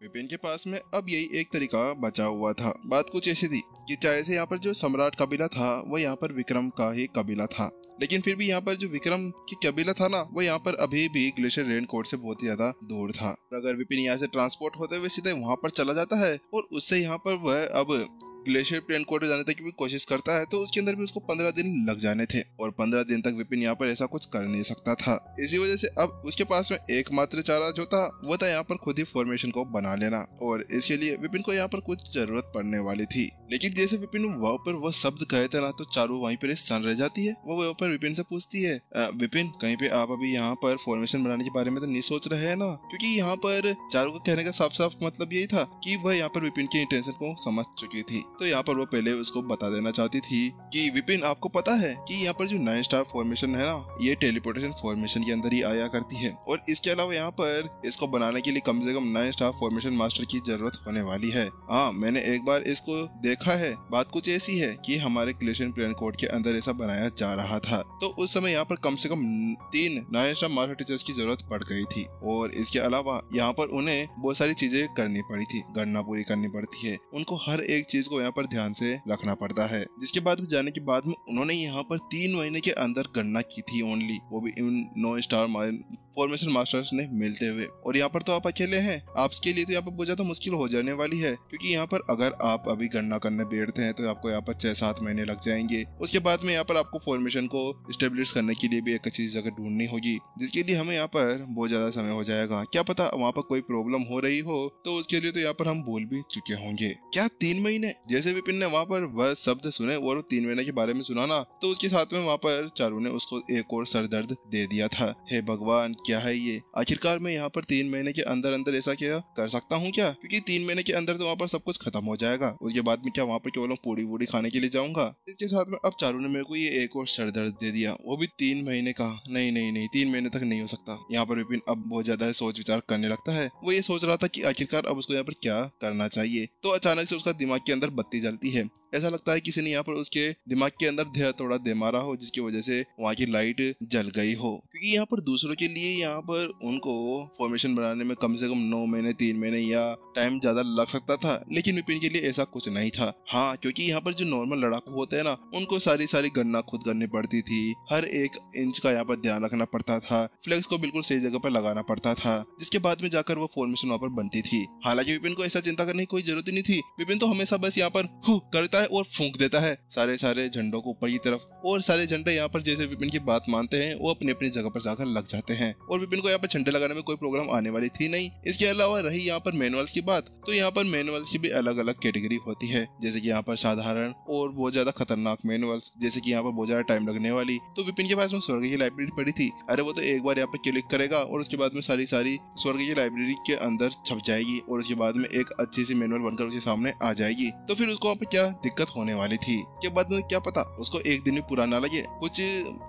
विपिन के पास में अब यही एक तरीका बचा हुआ था। बात कुछ ऐसी थी कि चाहे से यहाँ पर जो सम्राट कबीला था वो यहाँ पर विक्रम का ही कबीला था, लेकिन फिर भी यहाँ पर जो विक्रम की कबीला था ना वो यहाँ पर अभी भी ग्लेशियर रेनकोट से बहुत ही ज्यादा दूर था। अगर विपिन यहाँ से ट्रांसपोर्ट होते हुए सीधे वहां पर चला जाता है और उससे यहाँ पर वह अब ग्लेशियर रेनकोट जाने तक की भी कोशिश करता है तो उसके अंदर भी उसको 15 दिन लग जाने थे और 15 दिन तक विपिन यहाँ पर ऐसा कुछ कर नहीं सकता था। इसी वजह से अब उसके पास में एकमात्र चारा जो था वो था यहाँ पर खुद ही फॉर्मेशन को बना लेना, और इसके लिए विपिन को यहाँ पर कुछ जरूरत पड़ने वाली थी। लेकिन जैसे विपिन वहाँ पर वो शब्द कहे थे ना तो चारू वहीं पर सन रह जाती है। वो वहाँ पर विपिन से पूछती है, विपिन कहीं पे आप अभी यहाँ पर फॉर्मेशन बनाने के बारे में तो नहीं सोच रहे हैं ना? क्योंकि यहाँ पर चारू को कहने का साफ साफ मतलब यही था कि वह यहाँ पर विपिन के इंटेंशन को समझ चुकी थी। तो यहाँ पर वो पहले उसको बता देना चाहती थी कि विपिन आपको पता है कि यहाँ पर जो 9 स्टार फॉर्मेशन है ना ये टेलीपोर्टेशन फॉर्मेशन के अंदर ही आया करती है, और इसके अलावा यहाँ पर इसको बनाने के लिए कम से कम 9 स्टार फॉर्मेशन मास्टर की जरूरत होने वाली है। हाँ, मैंने एक बार इसको देखा है। बात कुछ ऐसी है कि हमारे ग्लेशियर रेनकोट के अंदर ऐसा बनाया जा रहा था, तो उस समय यहाँ पर कम से कम 3 9 स्टार मास्टर टीचर्स की जरूरत पड़ गई थी, और इसके अलावा यहाँ पर उन्हें बहुत सारी चीजें करनी पड़ी थी, गणना पूरी करनी पड़ती है, उनको हर एक चीज को यहाँ पर ध्यान से रखना पड़ता है। जिसके बाद भी जाने के बाद में उन्होंने यहाँ पर 3 महीने के अंदर गणना की थी ओनली, वो भी इन 9 स्टार फॉर्मेशन मास्टर्स ने मिलते हुए। और यहाँ पर तो आप अकेले हैं, आपके लिए तो यहाँ पर बहुत ज्यादा मुश्किल हो जाने वाली है, क्योंकि यहाँ पर अगर आप अभी गणना करने बैठते हैं तो आपको यहाँ पर 6-7 महीने लग जाएंगे। उसके बाद में यहाँ पर आपको फॉर्मेशन को स्टेब्लिश करने के लिए भी एक अच्छी जगह ढूंढनी होगी, जिसके लिए हमें यहाँ पर बहुत ज्यादा समय हो जाएगा। क्या पता वहाँ पर कोई प्रॉब्लम हो रही हो तो उसके लिए तो यहाँ पर हम भूल भी चुके होंगे। क्या 3 महीने? जैसे विपिन ने वहाँ पर वह शब्द सुने और 3 महीने के बारे में सुना ना, तो उसके साथ में वहाँ पर चारू ने उसको एक और सरदर्द दे दिया था। हे भगवान, क्या है ये? आखिरकार मैं यहाँ पर 3 महीने के अंदर अंदर ऐसा क्या कर सकता हूँ क्या? क्योंकि 3 महीने के अंदर तो वहाँ पर सब कुछ खत्म हो जाएगा। उसके बाद में क्या वहाँ पर केवल पूड़ी वूड़ी खाने के लिए जाऊंगा? इसके साथ में अब चारू ने मेरे को ये एक और सरदर्द दे दिया, वो भी 3 महीने का। नहीं नहीं नहीं, 3 महीने तक नहीं हो सकता। यहाँ पर विपिन अब बहुत ज्यादा सोच विचार करने लगता है। वो ये सोच रहा था कि आखिरकार अब उसको यहाँ पर क्या करना चाहिए। तो अचानक से उसका दिमाग के अंदर बत्ती जलती है। ऐसा लगता है किसी ने यहाँ पर उसके दिमाग के अंदर थोड़ा दे मारा हो, जिसकी वजह से वहाँ की लाइट जल गई हो। क्योंकि यहाँ पर दूसरों के लिए यहाँ पर उनको फॉर्मेशन बनाने में कम से कम 9 महीने 3 महीने या टाइम ज्यादा लग सकता था, लेकिन विपिन के लिए ऐसा कुछ नहीं था। हाँ, क्योंकि यहाँ पर जो नॉर्मल लड़ाकू होते हैं ना, उनको सारी गणना खुद करनी पड़ती थी। हर एक इंच का यहाँ पर ध्यान रखना पड़ता था, फ्लेक्स को बिल्कुल सही जगह पर लगाना पड़ता था, जिसके बाद में जाकर वो फॉर्मेशन वहाँ पर बनती थी। हालांकि विपिन को ऐसा चिंता करने की कोई जरूरत ही नहीं थी। विपिन तो हमेशा बस यहाँ पर हु करता है और फूंक देता है सारे झंडों को ऊपर की तरफ, और सारे झंडे यहाँ पर जैसे विपिन की बात मानते हैं वो अपनी अपनी जगह पर जाकर लग जाते हैं। और विपिन को यहाँ पर झंडे लगाने में कोई प्रॉब्लम आने वाली थी नहीं। इसके अलावा रही यहाँ पर मैनुअल्स की बात, तो यहाँ पर मैनुअल्स की भी अलग अलग कैटेगरी होती है, जैसे कि यहाँ पर साधारण और बहुत ज्यादा खतरनाक मैनुअल्स, जैसे कि यहाँ पर बहुत ज्यादा टाइम लगने वाली। तो विपिन के पास में स्वर्ग की लाइब्रेरी पड़ी थी। अरे वो तो एक बार यहाँ पर क्लिक करेगा और उसके बाद में सारी स्वर्ग की लाइब्रेरी के अंदर छप जाएगी, और उसके बाद में एक अच्छी सी मैनुअल बनकर उसके सामने आ जाएगी। तो फिर उसको वहाँ पे क्या दिक्कत होने वाली थी? के बाद में क्या पता उसको एक दिन भी पूरा ना लगे, कुछ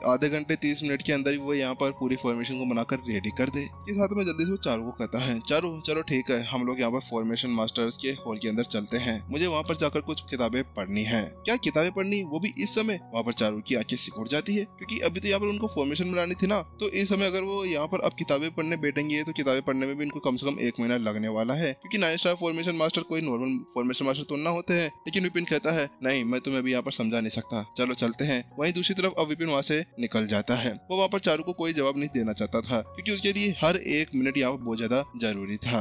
आधे घंटे 30 मिनट के अंदर वो यहाँ पर पूरी फॉर्मेशन को बनाकर रेडी कर दे। इसके साथ में जल्दी से वो चारू को कहता है, चारू चलो ठीक है, हम लोग यहाँ पर फॉर्मेशन मास्टर्स के हॉल के अंदर चलते हैं, मुझे वहाँ पर जाकर कुछ किताबें पढ़नी है। क्या किताबें पढ़नी? वो भी इस समय? वहाँ पर चारू की आंखें सिकुड़ जाती है, क्योंकि अभी तो यहाँ पर उनको फॉर्मेशन बनानी थी ना। तो इस समय अगर वो यहाँ पर अब किताबें पढ़ने बैठेंगे तो किताबें पढ़ने में भी इनको कम से कम 1 महीना लगने वाला है, क्योंकि 9 स्टार फॉर्मेशन मास्टर कोई नॉर्मल फॉर्मेशन मास्टर तो ना होते हैं। लेकिन विपिन कहता है, नहीं मैं तुम्हें भी यहाँ पर समझा नहीं सकता, चलो चलते हैं। वहीं दूसरी तरफ अब विपिन वहाँ से निकल जाता है। वो वहाँ पर चारू को कोई जवाब नहीं देना चाहता था, क्योंकि उसके लिए हर 1 मिनट यहाँ पर बहुत ज्यादा जरूरी था।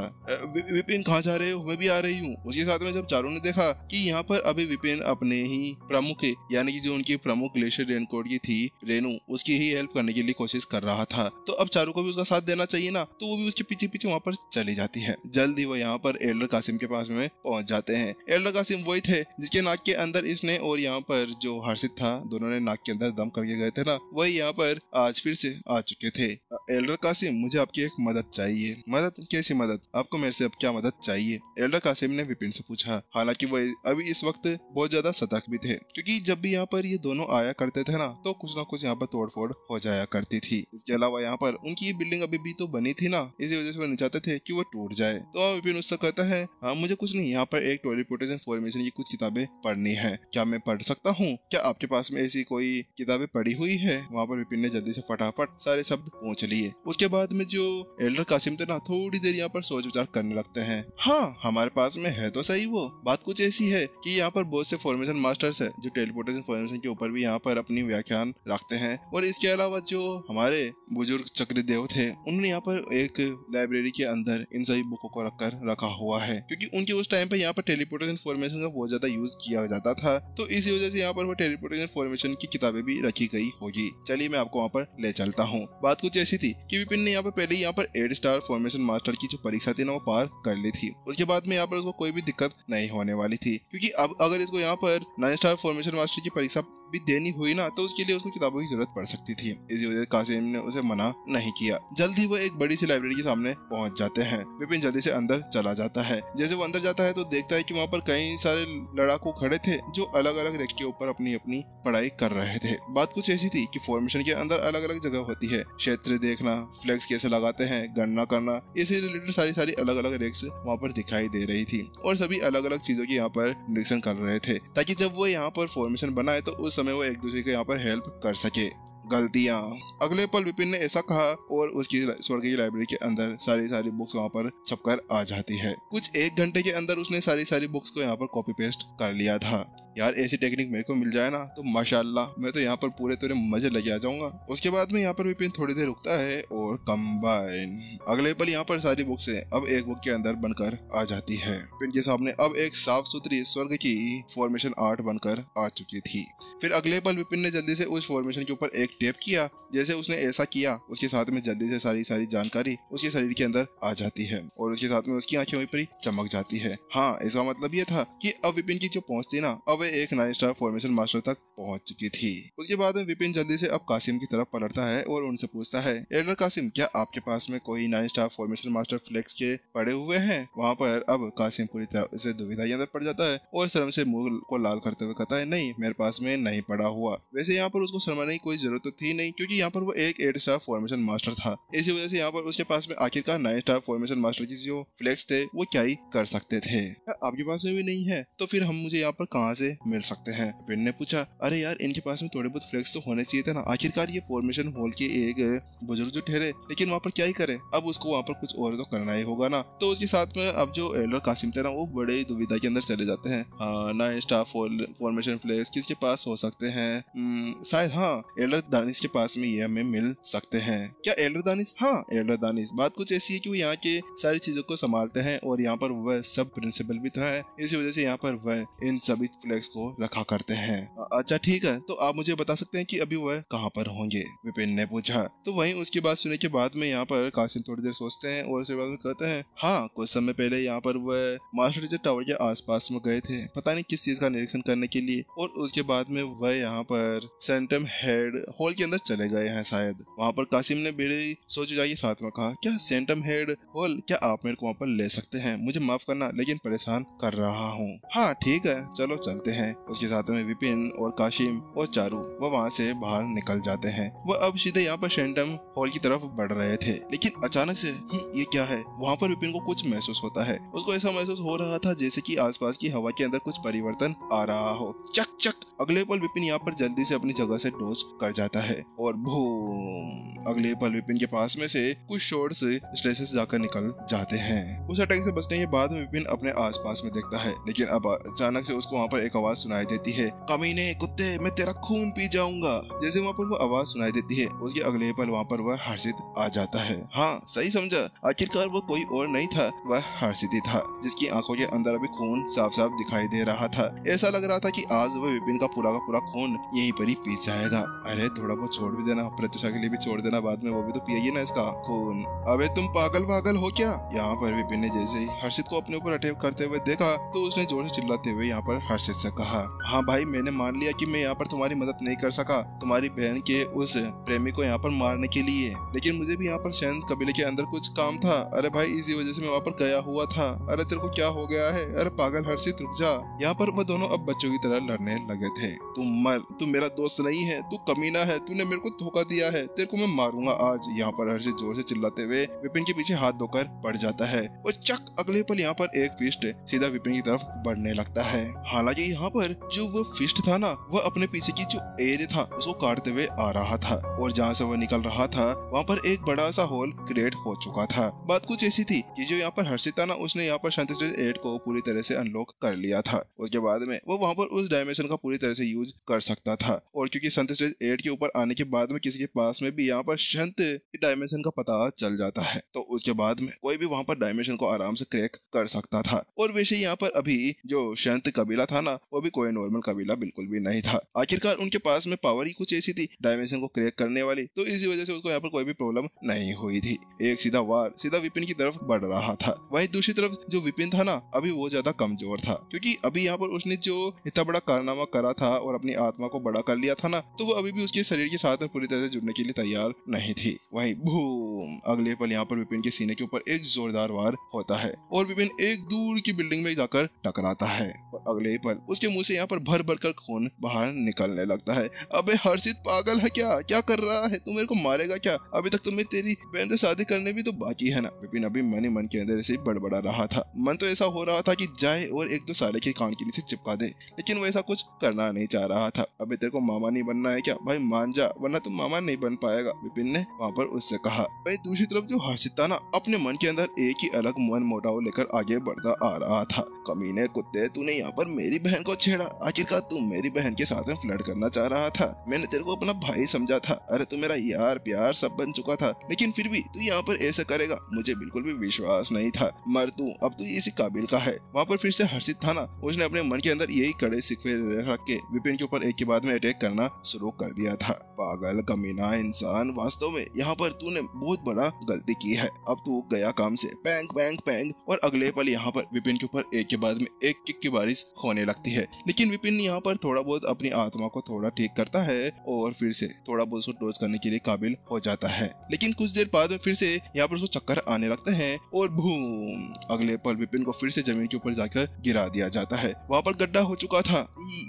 विपिन कहाँ जा रहे हो? मैं भी आ रही हूँ। उसके साथ में जब चारू ने देखा कि यहाँ पर अभी विपिन अपने ही प्रमुख यानी कि जो उनकी प्रमुख ग्लेशियर रेनकोट की थी रेनू, उसकी ही हेल्प करने के लिए कोशिश कर रहा था, तो अब चारू को भी उसका साथ देना चाहिए ना। तो वो भी उसके पीछे पीछे वहाँ पर चली जाती है। जल्दी वो यहाँ पर एल्डर कासिम के पास में पहुंच जाते हैं। एल्डर कासिम वही थे जिसके नाक के अंदर इसने और यहाँ पर जो हर्षित था, दोनों ने नाक के अंदर दम करके गए थे ना, वही यहाँ पर आज फिर से आ चुके थे। एल्डर कासिम, मुझे आपकी एक मदद चाहिए। मदद? कैसी मदद? आपको मेरे से अब क्या मदद चाहिए? एल्डर कासिम ने विपिन से पूछा। हालांकि वो अभी इस वक्त बहुत ज्यादा सतर्क भी थे, क्योंकि जब भी यहाँ पर ये दोनों आया करते थे ना तो कुछ ना कुछ यहाँ पर तोड़फोड़ हो जाया करती थी। इसके अलावा यहाँ पर उनकी बिल्डिंग अभी भी तो बनी थी ना, इसी वजह से वो नहीं चाहते थे कि वो टूट जाए। तो विपिन उससे कहता है, हाँ मुझे कुछ नहीं, यहाँ पर एक टेलीपोर्टेशन फॉर्मेशन की कुछ किताबें पढ़नी है, क्या मैं पढ़ सकता हूँ? क्या आपके पास में ऐसी कोई किताबें पढ़ी हुई है? वहाँ पर विपिन ने जल्दी से फटाफट सारे शब्द पूछ लिए। उसके बाद में जो एल्डर कासिम थे ना, थोड़ी देर यहाँ पर सोच विचार करने लगते हैं। हाँ, हमारे पास में है तो सही। वो बात कुछ ऐसी है कि यहाँ पर बहुत से फॉर्मेशन मास्टर्स है जो टेलीपोर्टेशन फॉर्मेशन के ऊपर भी यहाँ पर अपनी व्याख्यान रखते हैं, और इसके अलावा जो हमारे बुजुर्ग चक्रदेव थे उन्होंने यहाँ पर एक लाइब्रेरी के अंदर इन सभी बुकों को रखा हुआ है, क्योंकि उनके उस टाइम पे यहाँ पर टेलीपोर्टेशन फॉर्मेशन का बहुत ज्यादा यूज किया जाता था, तो इसी वजह से यहाँ पर वो टेलीपोर्टेशन फॉर्मेशन की किताबें भी रखी गई होगी। चलिए मैं आपको वहाँ पर ले चलता हूँ। बात कुछ ऐसी थी कि विपिन ने यहाँ पर पहले यहाँ पर 8 स्टार फॉर्मेशन मास्टर की जो परीक्षा थी ना वो पार कर ली थी। उसके बाद में यहाँ पर उसको कोई भी दिक्कत नहीं होने वाली थी, क्योंकि अब अगर इसको यहाँ पर 9 स्टार फॉर्मेशन मास्टर की परीक्षा भी देनी हुई ना तो उसके लिए उसको किताबों की जरूरत पड़ सकती थी। इसी वजह से कासिम ने उसे मना नहीं किया। जल्द ही वो एक बड़ी सी लाइब्रेरी के सामने पहुंच जाते हैं। विपिन जल्दी से अंदर चला जाता है। जैसे वो अंदर जाता है तो देखता है कि वहाँ पर कई सारे लड़ाकू खड़े थे जो अलग अलग रैक के ऊपर अपनी अपनी पढ़ाई कर रहे थे। बात कुछ ऐसी थी कि फॉर्मेशन के अंदर अलग अलग जगह होती है, क्षेत्र देखना, फ्लैग्स कैसे लगाते हैं, गणना करना, इससे रिलेटेड सारी अलग अलग रैक्स वहाँ पर दिखाई दे रही थी, और सभी अलग अलग चीजों की यहाँ पर निरीक्षण कर रहे थे, ताकि जब वो यहाँ पर फॉर्मेशन बनाए तो उस समय वो एक दूसरे को यहाँ पर हेल्प कर सके। गलतियां। अगले पल विपिन ने ऐसा कहा और उसकी स्वर्ग की लाइब्रेरी के अंदर सारी बुक्स वहाँ पर छपकर आ जाती है। कुछ 1 घंटे के अंदर उसने सारी बुक्स को यहाँ पर कॉपी पेस्ट कर लिया था। यार ऐसी टेक्निक मेरे को मिल जाए ना तो माशाल्लाह मैं तो यहाँ पर पूरे मजे लगे आ जाऊंगा। उसके बाद में यहाँ पर विपिन थोड़ी देर रुकता है और कंबाइन। अगले पल यहाँ पर सारी बुक्स अब एक बुक के अंदर बनकर आ जाती है। विपिन के सामने अब एक साफ सुथरी स्वर्ग की फॉर्मेशन आर्ट बनकर आ चुकी थी। फिर अगले पल विपिन ने जल्दी से उस फॉर्मेशन के ऊपर एक टेप किया। जैसे उसने ऐसा किया उसके साथ में जल्दी से सारी जानकारी उसके शरीर के अंदर आ जाती है, और उसके साथ में उसकी आंखें वहीं पर ही चमक जाती है। हाँ, इसका मतलब ये था कि अब विपिन की जो पहुंच थी ना अब एक 9 स्टार फॉर्मेशन मास्टर तक पहुंच चुकी थी। उसके बाद में विपिन जल्दी से अब कासिम की तरफ पलटता है और उनसे पूछता है, एल्डर कासिम, क्या आपके पास में कोई 9 स्टार फॉर्मेशन मास्टर फ्लेक्स के पड़े हुए हैं? वहाँ पर अब कासिम पूरी तरह से दुविधा के अंदर पड़ जाता है और शर्म से मुंह को लाल करते हुए कहता है, नहीं, मेरे पास में नहीं पड़ा हुआ। वैसे यहाँ पर उसको शर्माने की कोई जरूरत तो थी नहीं, क्योंकि यहाँ पर वो एक 8 स्टार फॉर्मेशन मास्टर था। इसी वजह से यहाँ पर उसके पास में आखिरकार 9 स्टार फॉर्मेशन मास्टर की जो फ्लेक्स थे वो क्या ही कर सकते थे। आपके पास में भी नहीं है तो फिर हम मुझे यहाँ पर कहाँ से मिल सकते हैं? विपिन ने पूछा। अरे यार, इनके पास में थोड़े बहुत फ्लेक्स तो होने चाहिए थे ना। आखिरकार ये फॉर्मेशन हॉल के एक बुजुर्ग जो ठहरे, लेकिन वहाँ पर क्या ही करे, अब उसको वहाँ पर कुछ और तो करना ही होगा ना। तो उसके साथ में अब जो एल्डर कासिम थे ना वो बड़े दुविधा के अंदर चले जाते हैं। हाँ, 9 स्टार फॉर्मेशन फ्लेक्स किसके पास हो सकते हैं? शायद हाँ, एल्डर दानिश के पास में ये हमें मिल सकते हैं। क्या एल्डर दानिश? हाँ, एल्डर दानिश। बात कुछ ऐसी है कि वो यहाँ के सारी चीजों को संभालते हैं और यहाँ पर वह सब प्रिंसिपल भी तो है, इसी वजह से यहाँ पर वह इन सभी फ्लैग्स को रखा करते हैं। अच्छा ठीक है, तो आप मुझे बता सकते हैं कि अभी वह कहाँ पर होंगे? विपिन ने पूछा। तो वहीं उसकी बात सुनने के बाद में यहाँ पर कासिम थोड़ी देर सोचते हैं और उसके बाद में कहते हैं, हाँ, कुछ समय पहले यहाँ पर वह मास्टर टीचर टावर के आसपास में गए थे, पता नहीं किस चीज का निरीक्षण करने के लिए, और उसके बाद में वह यहाँ पर सेंटम हेड हॉल के अंदर चले गए हैं शायद। वहाँ पर कासिम ने बड़ी सोच जाइए साथ में कहा, क्या सेंटम हेड हॉल? क्या आप मेरे को वहाँ पर ले सकते हैं? मुझे माफ करना, लेकिन परेशान कर रहा हूँ। हाँ ठीक है, चलो चलते हैं। उसके साथ में विपिन और काशिम और चारू वो वहाँ से बाहर निकल जाते हैं। वो अब सीधे यहाँ पर सेंटम हॉल की तरफ बढ़ रहे थे, लेकिन अचानक से ये क्या है? वहाँ पर विपिन को कुछ महसूस होता है। उसको ऐसा महसूस हो रहा था जैसे कि आसपास की हवा के अंदर कुछ परिवर्तन आ रहा हो। चक चक। अगले पल विपिन यहाँ पर जल्दी से अपनी जगह से डोज कर जाता है और भूम, अगले पल विपिन के पास में से कुछ शॉट्स स्टेशन से जाकर निकल जाते हैं। उस अटैक से बचने के बाद में विपिन अपने आसपास में देखता है, लेकिन अब अचानक से उसको वहाँ पर एक आवाज सुनाई देती है, कमीने कुत्ते, मैं तेरा खून पी जाऊंगा। जैसे वहाँ पर वो आवाज सुनाई देती है उसके अगले पल वहाँ पर वह हर्षित आ जाता है। हाँ, सही समझा, आखिरकार वो कोई और नहीं था, वह हर्षित ही था, जिसकी आंखों के अंदर अभी खून साफ साफ दिखाई दे रहा था। ऐसा लग रहा था कि आज वह विपिन का पूरा खून यहीं पर ही पी जाएगा। अरे थोड़ा बहुत छोड़ भी देना, प्रत्युषा के लिए भी छोड़ देना, बाद में वो भी तो पिएगी ना इसका खून। अबे तुम पागल हो क्या? यहाँ पर विपिन ने जैसे ही हर्षित को अपने ऊपर अटैक करते हुए देखा तो उसने जोर से चिल्लाते हुए यहाँ पर हर्षित से कहा, हाँ भाई, मैंने मान लिया कि मैं यहाँ पर तुम्हारी मदद नहीं कर सका तुम्हारी बहन के उस प्रेमी को यहाँ पर मारने के लिए, लेकिन मुझे भी यहाँ पर सैंत कबीले के अंदर कुछ काम था। अरे भाई, इसी वजह से मैं वहाँ पर गया हुआ था। अरे तेरे को क्या हो गया है? अरे पागल हर्षित, रुक जा। यहाँ पर वो दोनों अब बच्चों की तरह लड़ने लगे थे। तू मेरा दोस्त नहीं है, तू कमीना है, तूने मेरे को धोखा दिया है, तेरे को मैं मारूंगा आज। यहाँ पर हर्षित जोर से चिल्लाते हुए विपिन के पीछे हाथ धोकर पड़ जाता है और चक, अगले पल यहाँ पर एक फिस्ट सीधा विपिन की तरफ बढ़ने लगता है। हालांकि यहाँ पर जो वो फिस्ट था ना, वह अपने पीछे की जो एरिया था उसको काटते हुए आ रहा था और जहाँ से वो निकल रहा था वहाँ पर एक बड़ा सा होल क्रिएट हो चुका था। बात कुछ ऐसी थी कि जो यहाँ पर हर्षित था ना, उसने यहाँ पर शांति स्टेज 8 को पूरी तरह से अनलॉक कर लिया था। उसके बाद में वो वहाँ पर उस डायमेंशन का पूरी तरह से यूज कर सकता था और क्योंकि शांति स्टेज 8 के ऊपर आने के बाद में किसी के पास में भी यहाँ पर शांत डायमेंशन का पता चल जाता है तो उसके बाद में कोई भी वहाँ पर डायमेंशन को आराम से क्रैक कर सकता था। और वैसे यहाँ पर अभी जो शांत कबीला था ना, वो भी कोई नॉर्मल कबीला बिल्कुल भी नहीं था। आखिरकार उनके पास में पावर ही कुछ ऐसी थी डायमेंशन को क्रैक करने वाली, तो इसी वजह से उसको यहाँ पर कोई भी प्रॉब्लम नहीं हुई थी। एक सीधा वार सीधा विपिन की तरफ बढ़ रहा था। वहीं दूसरी तरफ जो विपिन था ना, अभी वो ज्यादा कमजोर था क्योंकि अभी यहाँ पर उसने जो इतना बड़ा कारनामा करा था और अपनी आत्मा को बड़ा कर लिया था ना, तो वो अभी भी उसके शरीर के साथ में पूरी तरह से जुड़ने के लिए तैयार नहीं थी। वहीं बूम, अगले पल यहाँ पर विपिन के सीने के ऊपर एक जोरदार वार होता है और विपिन एक दूर की बिल्डिंग में जाकर टकराता है और अगले ही पल उसके मुंह से यहाँ पर भर भर कर खून बाहर निकलने लगता है। अबे हर्षित पागल है क्या? क्या कर रहा है? तू मेरे को मारेगा क्या? अभी तक तुम्हें तेरी बहन से शादी करने भी तो बाकी है ना। विपिन अभी मन ही मन के अंदर ऐसे बड़बड़ा रहा था। मन तो ऐसा हो रहा था कि जाए और एक दो साले के कान के नीचे चिपका दे, लेकिन वो ऐसा कुछ करना नहीं चाह रहा था। अबे तेरे को मामा नहीं बनना है क्या? भाई मान जा, वरना तुम मामा नहीं बन पाएगा, विपिन ने वहाँ पर उससे कहा। भाई दूसरी तरफ जो हर्षित था ना, अपने मन के अंदर एक ही अलग मन मोटाव लेकर आगे बढ़ता आ रहा था। कमीने कुत्ते, तूने यहाँ पर मेरी बहन को छेड़ा। आखिरकार तू मेरी बहन के साथ में फ्लर्ट करना चाह रहा था। मैंने तेरे को अपना भाई समझा था। अरे तू मेरा यार प्यार सब बन चुका था, लेकिन फिर भी तू यहाँ पर ऐसा करेगा, मुझे बिल्कुल भी विश्वास नहीं था। मर तू, अब तू इसी काबिल का है। वहाँ पर फिर से हर्षित था ना, उसने अपने मन के अंदर यही कड़े सिक्के रख के विपिन के ऊपर एक के बाद में अटैक करना शुरू कर दिया था। पागल कमीना इंसान, वास्तव में यहाँ पर तूने बहुत बड़ा गलती की है। अब तू गया काम से। पैंग पैंग पैंग, और अगले पल यहाँ पर विपिन के ऊपर एक के बाद में एक किक की बारिश होने लगती है। लेकिन विपिन यहाँ पर थोड़ा बहुत अपनी आत्मा को थोड़ा ठीक करता है और फिर से थोड़ा बहुत उसको डोज करने के लिए काबिल हो जाता है। लेकिन कुछ देर बाद में फिर से यहाँ पर उसको चक्कर आने लगते हैं और बूम, अगले पल विपिन को फिर से जमीन के ऊपर जाकर गिरा दिया जाता है। वहाँ पर गड्ढा हो चुका था।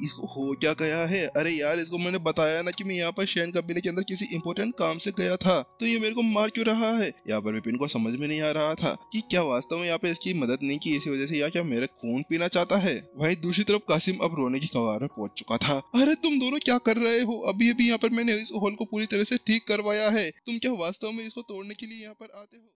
इसको हो क्या गया है? अरे यार, इसको मैंने बताया ना कि मैं यहाँ पर शैन कबीले के अंदर किसी इंपॉर्टेंट काम से गया था, तो ये मेरे को मार क्यों रहा है? यहाँ पर विपिन को समझ में नहीं आ रहा था कि क्या वास्तव में यहाँ पे इसकी मदद नहीं की इसी वजह से, या क्या मेरा खून पीना चाहता है। वहीं दूसरी तरफ कासिम अब रोने की कगार पर पहुंच चुका था। अरे तुम दोनों क्या कर रहे हो? अभी अभी यहाँ पर मैंने इस होल को पूरी तरह से ठीक करवाया है, तुम क्या वास्तव में इसको तोड़ने के लिए यहाँ पर आते हो?